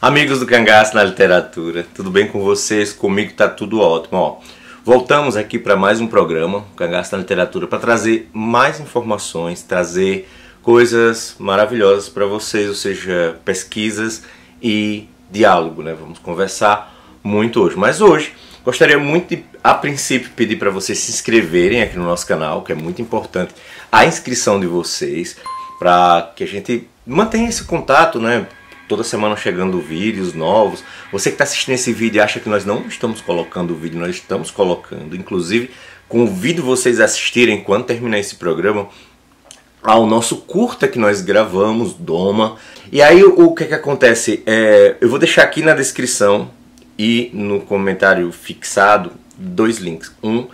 Amigos do Cangaço na Literatura, tudo bem com vocês? Comigo tá tudo ótimo. Voltamos aqui para mais um programa, Cangaço na Literatura, para trazer mais informações, trazer coisas maravilhosas para vocês, ou seja, pesquisas e diálogo, né? Vamos conversar muito hoje. Mas hoje gostaria muito de, a princípio, pedir para vocês se inscreverem aqui no nosso canal, que é muito importante a inscrição de vocês, para que a gente mantenha esse contato, né? Toda semana chegando vídeos novos. Você que está assistindo esse vídeo e acha que nós não estamos colocando o vídeo, nós estamos colocando. Inclusive, convido vocês a assistirem, quando terminar esse programa, ao nosso curta que nós gravamos, Doma. E aí o que acontece? Eu vou deixar aqui na descrição e no comentário fixado dois links. Um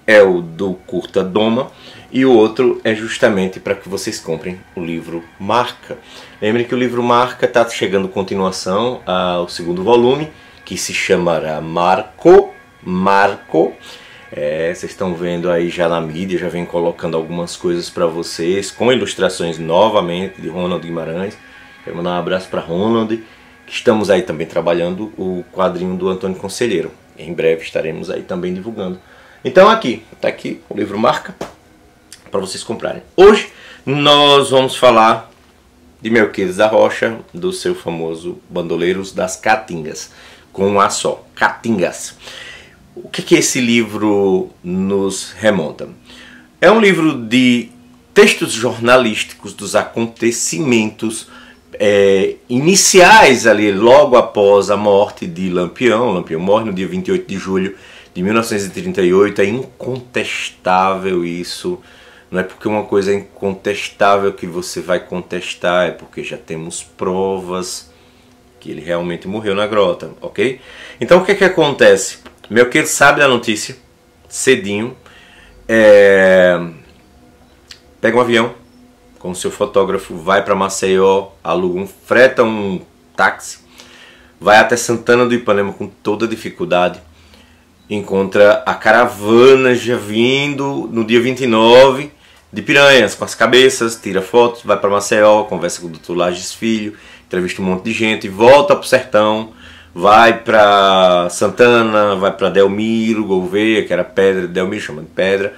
é o do curta Doma e o outro é justamente para que vocês comprem o livro Marca. Lembrem que o livro Marca está chegando continuação ao segundo volume, que se chamará Marco. Vocês estão vendo aí já na mídia, já vem colocando algumas coisas para vocês, com ilustrações novamente de Ronald Guimarães. Quero mandar um abraço para Ronald, que estamos aí também trabalhando o quadrinho do Antônio Conselheiro. Em breve estaremos aí também divulgando. Então está aqui o livro Marca, para vocês comprarem. Hoje nós vamos falar de Melquiades da Rocha, do seu famoso Bandoleiros das Caatingas, com um A só, Caatingas. O que esse livro nos remonta? É um livro de textos jornalísticos dos acontecimentos iniciais ali, logo após a morte de Lampião. Lampião morre no dia 28 de julho de 1938, é incontestável isso. Não é porque uma coisa é incontestável que você vai contestar, é porque já temos provas que ele realmente morreu na grota, ok? Então o que acontece? Melquiades sabe da notícia, cedinho, pega um avião com o seu fotógrafo, vai para Maceió, freta um táxi, vai até Santana do Ipanema com toda dificuldade, encontra a caravana já vindo no dia 29 de Piranhas, com as cabeças, tira fotos, vai para Maceió, conversa com o Dr. Lages Filho, entrevista um monte de gente, volta pro sertão, vai para Santana, vai para Delmiro Gouveia, que era Pedra, Delmiro chama de Pedra,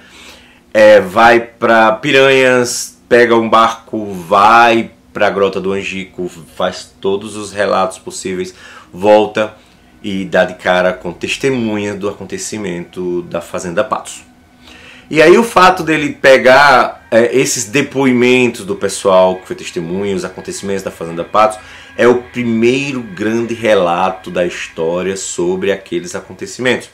vai para Piranhas, pega um barco, vai para a Grota do Angico, faz todos os relatos possíveis, volta e dá de cara com testemunha do acontecimento da Fazenda Patos. E aí o fato dele pegar esses depoimentos do pessoal que foi testemunha, os acontecimentos da Fazenda Patos, é o primeiro grande relato da história sobre aqueles acontecimentos.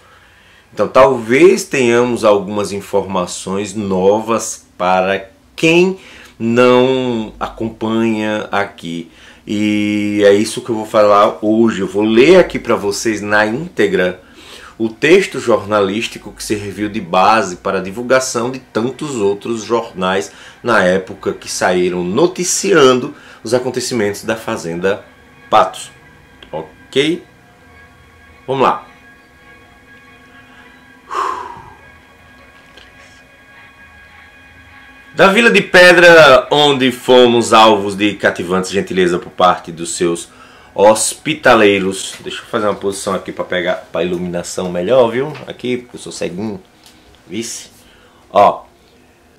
Então talvez tenhamos algumas informações novas para quem não acompanha aqui. E é isso que eu vou falar hoje. Eu vou ler aqui para vocês na íntegra o texto jornalístico que serviu de base para a divulgação de tantos outros jornais na época que saíram noticiando os acontecimentos da Fazenda Patos. Ok? Vamos lá. Da Vila de Pedra, onde fomos alvos de cativante gentileza por parte dos seus hospitaleiros. Deixa eu fazer uma posição aqui para pegar para iluminação melhor, viu? Aqui, porque eu sou ceguinho. Vice.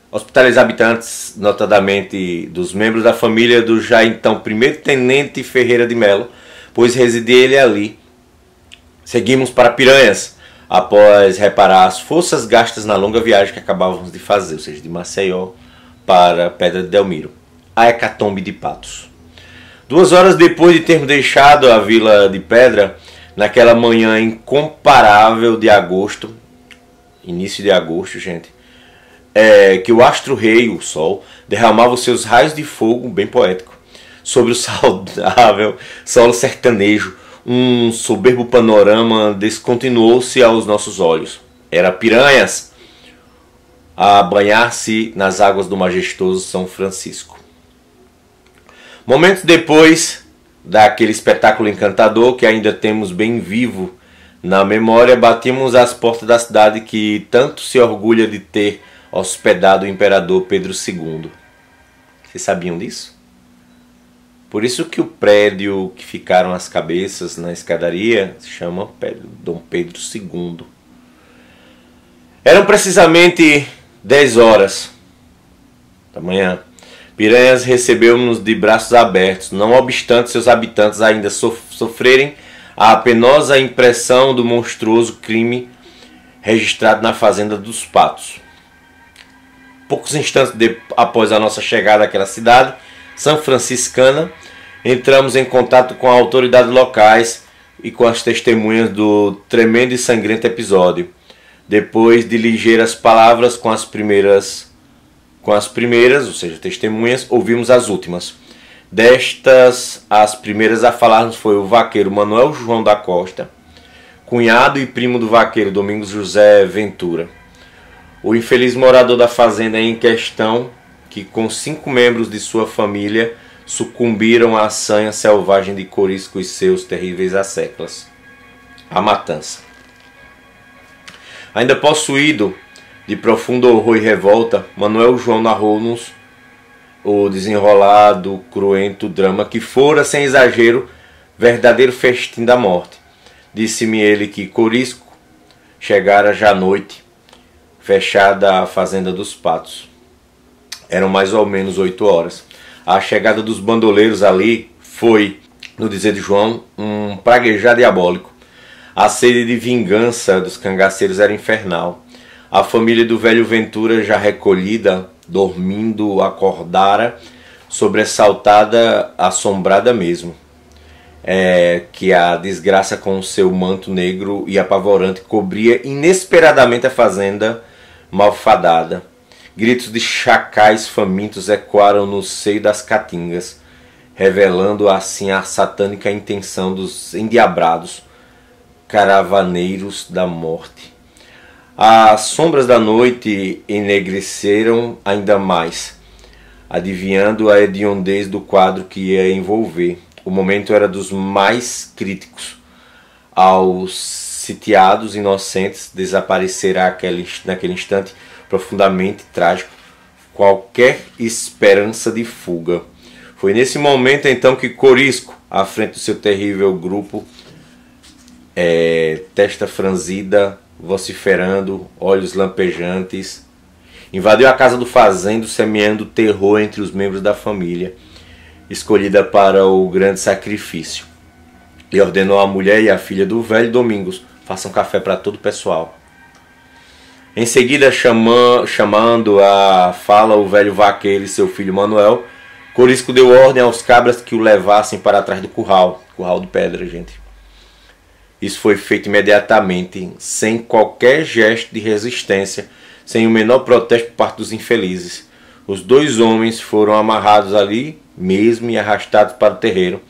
Hospitaleiros habitantes, notadamente dos membros da família do já então primeiro tenente Ferreira de Melo, pois residia ele ali. Seguimos para Piranhas, após reparar as forças gastas na longa viagem que acabávamos de fazer, ou seja, de Maceió para Pedra de Delmiro, a hecatombe de Patos. 2 horas depois de termos deixado a Vila de Pedra, naquela manhã incomparável de agosto, início de agosto, gente, que o astro-rei, o sol, derramava os seus raios de fogo, bem poético, sobre o saudável solo sertanejo, um soberbo panorama descontinuou-se aos nossos olhos. Era Piranhas a banhar-se nas águas do majestoso São Francisco. Momentos depois daquele espetáculo encantador que ainda temos bem vivo na memória, batimos às portas da cidade que tanto se orgulha de ter hospedado o imperador Pedro II. Vocês sabiam disso? Por isso que o prédio que ficaram as cabeças na escadaria se chama Dom Pedro II. Eram precisamente 10 horas da manhã. Piranhas recebeu-nos de braços abertos, não obstante seus habitantes ainda sofrerem a penosa impressão do monstruoso crime registrado na Fazenda dos Patos. Poucos instantes após a nossa chegada àquela cidade são franciscana, entramos em contato com autoridades locais e com as testemunhas do tremendo e sangrento episódio. Depois de ligeiras palavras com as primeiras, ou seja, testemunhas, ouvimos as últimas. Destas, as primeiras a falar-nos foi o vaqueiro Manuel João da Costa, cunhado e primo do vaqueiro Domingos José Ventura. O infeliz morador da fazenda em questão, que com 5 membros de sua família sucumbiram à sanha selvagem de Corisco e seus terríveis asseclas. A matança. Ainda possuído de profundo horror e revolta, Manuel João narrou-nos o desenrolado, cruento drama que fora, sem exagero, verdadeiro festim da morte. Disse-me ele que Corisco chegara já à noite, fechada a Fazenda dos Patos. Eram mais ou menos 8 horas. A chegada dos bandoleiros ali foi, no dizer de João, um praguejar diabólico. A sede de vingança dos cangaceiros era infernal. A família do velho Ventura, já recolhida, dormindo, acordara, sobressaltada, assombrada mesmo. Que a desgraça com o seu manto negro e apavorante cobria inesperadamente a fazenda malfadada. Gritos de chacais famintos ecoaram no seio das caatingas, revelando assim a satânica intenção dos endiabrados caravaneiros da morte. As sombras da noite enegreceram ainda mais, adivinhando a hediondez do quadro que ia envolver. O momento era dos mais críticos. Aos sitiados inocentes desaparecerá naquele instante profundamente trágico qualquer esperança de fuga. Foi nesse momento então que Corisco, à frente do seu terrível grupo, testa franzida, vociferando, olhos lampejantes, invadiu a casa do fazendo, semeando terror entre os membros da família, escolhida para o grande sacrifício. E ordenou à mulher e à filha do velho Domingos: façam café para todo o pessoal. Em seguida, chamando a fala o velho vaqueiro e seu filho Manuel, Corisco deu ordem aos cabras que o levassem para trás do curral de pedra, gente. Isso foi feito imediatamente, sem qualquer gesto de resistência, sem o menor protesto por parte dos infelizes. Os 2 homens foram amarrados ali mesmo e arrastados para o terreiro.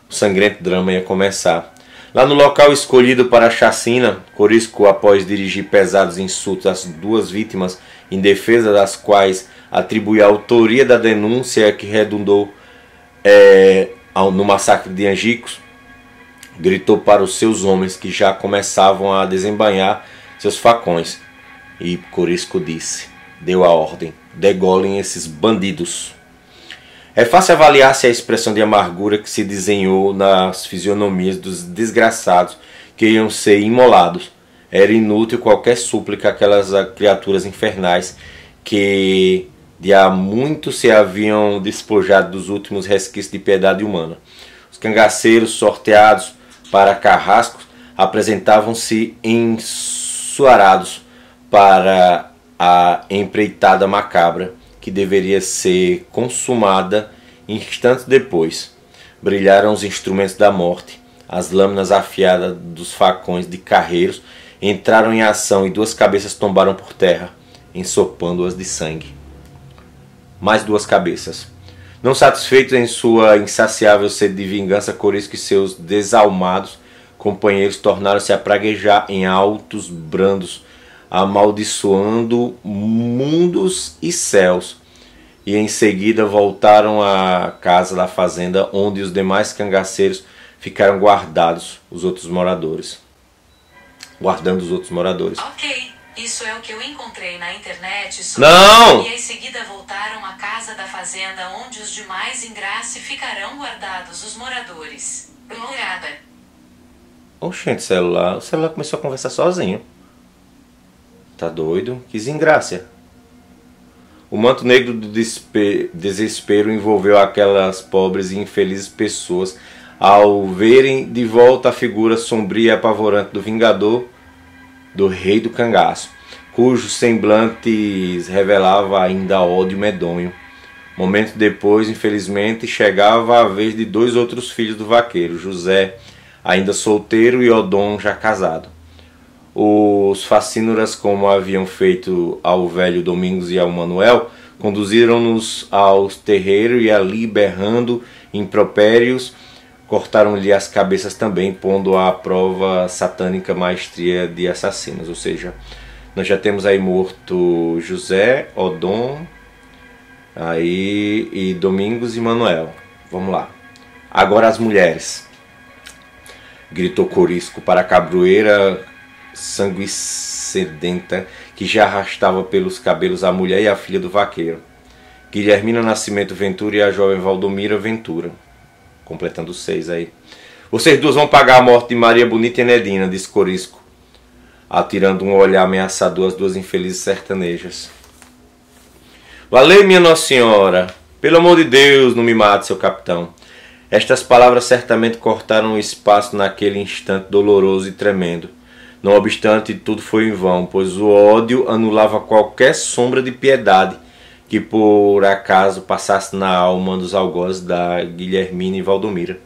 O sangrento drama ia começar. Lá no local escolhido para a chacina, Corisco, após dirigir pesados insultos às 2 vítimas, em defesa das quais atribui a autoria da denúncia que redundou no massacre de Angicos, gritou para os seus homens que já começavam a desembainhar seus facões. E Corisco deu a ordem: degolem esses bandidos. É fácil avaliar-se a expressão de amargura que se desenhou nas fisionomias dos desgraçados que iam ser imolados. Era inútil qualquer súplica àquelas criaturas infernais que de há muito se haviam despojado dos últimos resquícios de piedade humana. Os cangaceiros sorteados para carrascos apresentavam-se ensoarados para a empreitada macabra que deveria ser consumada instantes depois. Brilharam os instrumentos da morte, as lâminas afiadas dos facões de carreiros entraram em ação e 2 cabeças tombaram por terra, ensopando-as de sangue. Mais 2 cabeças. Não satisfeitos em sua insaciável sede de vingança, Corisco e seus desalmados companheiros tornaram-se a praguejar em altos brandos, amaldiçoando mundos e céus, e em seguida voltaram à casa da fazenda, onde os demais cangaceiros ficaram guardando os outros moradores. Ok, Isso é o que eu encontrei na internet Não! E em seguida voltaram à casa da fazenda onde os demais engraços ficarão guardados os moradores. Morada. Oxente, celular. O celular começou a conversar sozinho. Tá doido? Que desgraça. O manto negro do desespero envolveu aquelas pobres e infelizes pessoas ao verem de volta a figura sombria e apavorante do vingador, do rei do cangaço, cujo semblante revelava ainda ódio medonho. Momento depois, infelizmente, chegava a vez de dois outros filhos do vaqueiro, José, ainda solteiro, e Odom, já casado. Os facínoras, como haviam feito ao velho Domingos e ao Manuel, conduziram-nos ao terreiro e ali, berrando impropérios, cortaram-lhe as cabeças também, pondo à prova a satânica maestria de assassinos. Ou seja, nós já temos aí morto José, Odom, aí, e Domingos e Manuel. Vamos lá. Agora as mulheres. Gritou Corisco para a cabroeira sanguessedenta que já arrastava pelos cabelos a mulher e a filha do vaqueiro. Guilhermina Nascimento Ventura e a jovem Valdomira Ventura. Completando 6 aí. Vocês duas vão pagar a morte de Maria Bonita e Nedina, disse Corisco, atirando um olhar ameaçador às duas infelizes sertanejas. Valeu, minha Nossa Senhora! Pelo amor de Deus, não me mate, seu capitão. Estas palavras certamente cortaram o espaço naquele instante doloroso e tremendo. Não obstante, tudo foi em vão, pois o ódio anulava qualquer sombra de piedade que por acaso passasse na alma dos algozes da Guilhermina e Valdomira.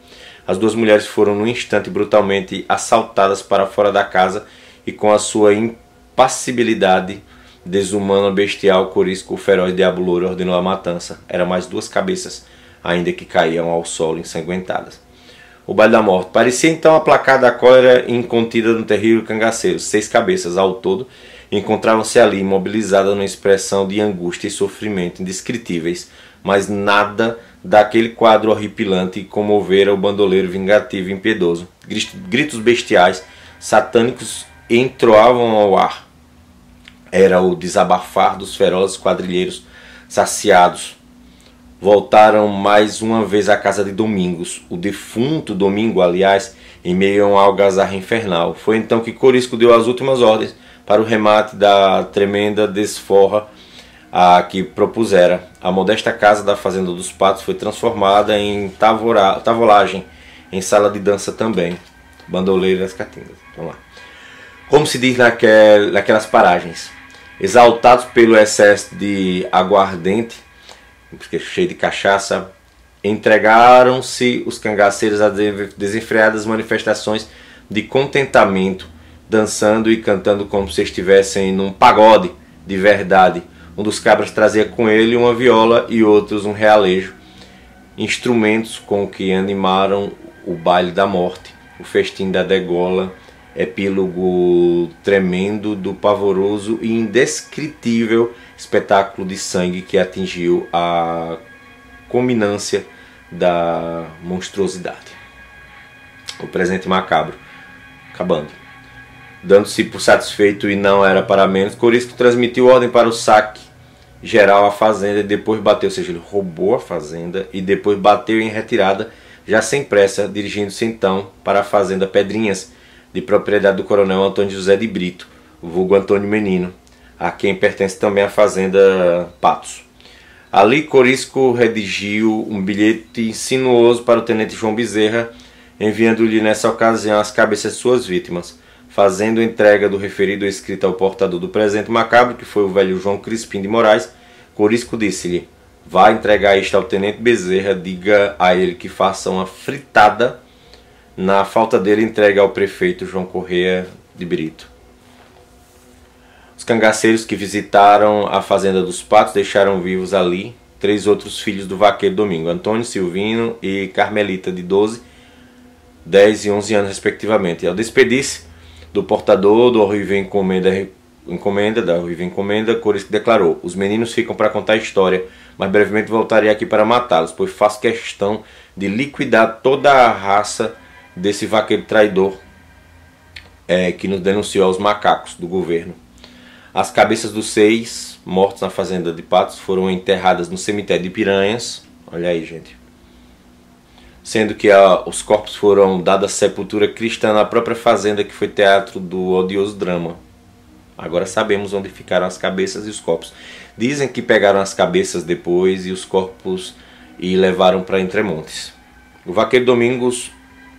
As duas mulheres foram num instante brutalmente assaltadas para fora da casa e com a sua impassibilidade desumana bestial, Corisco, o feroz diabo louro, ordenou a matança. Eram mais duas cabeças ainda que caíam ao solo ensanguentadas. O baile da morte parecia então aplacada a cólera incontida no terrível cangaceiro. 6 cabeças ao todo encontravam-se ali, imobilizadas numa expressão de angústia e sofrimento indescritíveis, mas nada daquele quadro horripilante que comovera o bandoleiro vingativo e impiedoso. Gritos bestiais, satânicos, entroavam ao ar. Era o desabafar dos ferozes quadrilheiros saciados. Voltaram mais uma vez à casa de Domingos, o defunto Domingo, aliás, em meio a uma algazarra infernal. Foi então que Corisco deu as últimas ordens para o remate da tremenda desforra a que propusera. A modesta casa da Fazenda dos Patos foi transformada em tavolagem, em sala de dança também. Bandoleiro das Caatingas. Vamos lá. Como se diz naquelas paragens, exaltados pelo excesso de aguardente, porque cheio de cachaça, entregaram-se os cangaceiros a desenfreadas manifestações de contentamento, dançando e cantando como se estivessem num pagode de verdade. Um dos cabras trazia com ele uma viola e outros um realejo, instrumentos com que animaram o baile da morte, o festim da degola, epílogo tremendo do pavoroso e indescritível espetáculo de sangue que atingiu a culminância da monstruosidade. O presente macabro acabando. Dando-se por satisfeito e não era para menos, Corisco transmitiu ordem para o saque geral à fazenda e depois bateu, ou seja, ele roubou a fazenda e depois bateu em retirada, já sem pressa, dirigindo-se então para a fazenda Pedrinhas, de propriedade do coronel Antônio José de Brito, vulgo Antônio Menino, a quem pertence também a fazenda Patos. Ali Corisco redigiu um bilhete insinuoso para o tenente João Bezerra, enviando-lhe nessa ocasião as cabeças de suas vítimas, fazendo entrega do referido escrito ao portador do presente macabro, que foi o velho João Crispim de Moraes. Corisco disse-lhe: vá entregar isto ao tenente Bezerra, diga a ele que faça uma fritada. Na falta dele, entregue ao prefeito João Correia de Brito. Os cangaceiros que visitaram a fazenda dos Patos deixaram vivos ali 3 outros filhos do vaqueiro Domingo, Antônio, Silvino e Carmelita, de 12, 10 e 11 anos respectivamente. E ao despedir-se do portador do Ruiva Encomenda, Corisco declarou: os meninos ficam para contar a história, mas brevemente voltarei aqui para matá-los, pois faço questão de liquidar toda a raça desse vaqueiro traidor que nos denunciou aos macacos do governo. As cabeças dos 6 mortos na fazenda de Patos foram enterradas no cemitério de Piranhas. Olha aí, gente. Sendo que os corpos foram dados à sepultura cristã na própria fazenda, que foi teatro do odioso drama. Agora sabemos onde ficaram as cabeças e os corpos. Dizem que pegaram as cabeças depois e os corpos e levaram para Entremontes. O vaqueiro Domingos,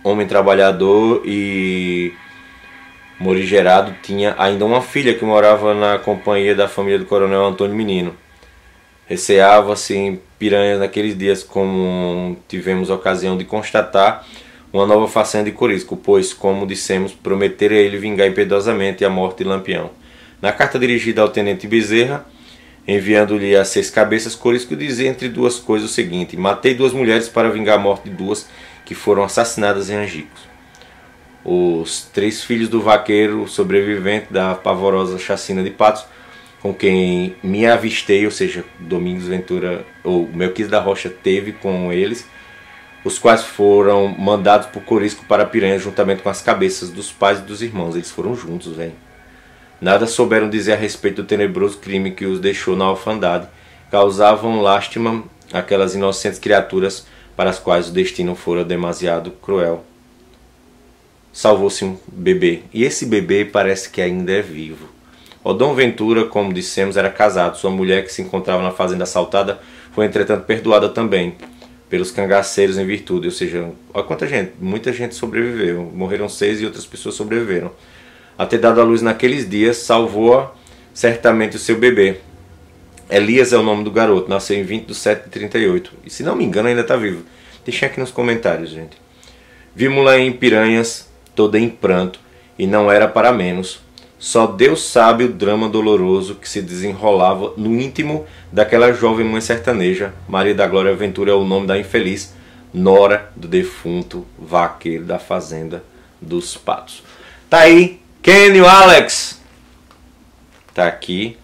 homem trabalhador e morigerado, tinha ainda uma filha que morava na companhia da família do coronel Antônio Menino. Receava-se em Piranhas naqueles dias, como tivemos ocasião de constatar, uma nova façanha de Corisco, pois, como dissemos, prometera ele vingar impiedosamente a morte de Lampião. Na carta dirigida ao tenente Bezerra, enviando-lhe as 6 cabeças, Corisco dizia entre duas coisas o seguinte: matei 2 mulheres para vingar a morte de 2 que foram assassinadas em Angicos. Os 3 filhos do vaqueiro sobrevivente da pavorosa chacina de Patos, com quem me avistei, ou seja, Domingos Ventura, ou Melquias da Rocha teve com eles, os quais foram mandados por Corisco para Piranha juntamente com as cabeças dos pais e dos irmãos. Eles foram juntos, velho. Nada souberam dizer a respeito do tenebroso crime que os deixou na orfandade. Causavam lástima aquelas inocentes criaturas para as quais o destino fora demasiado cruel. Salvou-se um bebê, e esse bebê parece que ainda é vivo. Odom Ventura, como dissemos, era casado. Sua mulher, que se encontrava na fazenda assaltada, foi entretanto perdoada também pelos cangaceiros em virtude. Ou seja, olha quanta gente, muita gente sobreviveu. Morreram 6 e outras pessoas sobreviveram. A ter dado à luz naqueles dias, salvou-a certamente o seu bebê. Elias é o nome do garoto, nasceu em 20/7/38. E se não me engano ainda está vivo. Deixem aqui nos comentários, gente. Vimos-la em Piranhas, toda em pranto, e não era para menos. Só Deus sabe o drama doloroso que se desenrolava no íntimo daquela jovem mãe sertaneja. Maria da Glória Ventura é o nome da infeliz nora do defunto vaqueiro da fazenda dos Patos. Tá aí, Kenny, Alex. Tá aqui.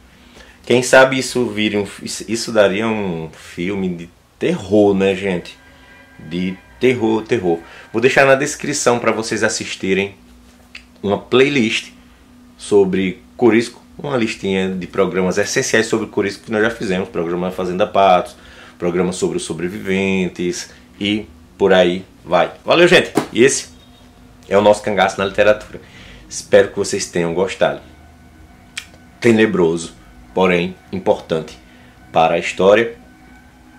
Quem sabe isso daria um filme de terror, né, gente? De terror. Vou deixar na descrição para vocês assistirem uma playlist sobre Corisco, uma listinha de programas essenciais sobre Corisco que nós já fizemos, programa Fazenda Patos, programa sobre os sobreviventes e por aí vai. Valeu, gente! E esse é o nosso cangaço na literatura. Espero que vocês tenham gostado. Tenebroso, porém importante para a história,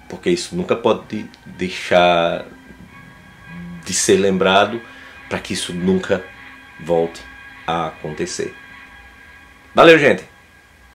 porque isso nunca pode deixar de ser lembrado, para que isso nunca volte a acontecer. Valeu, gente!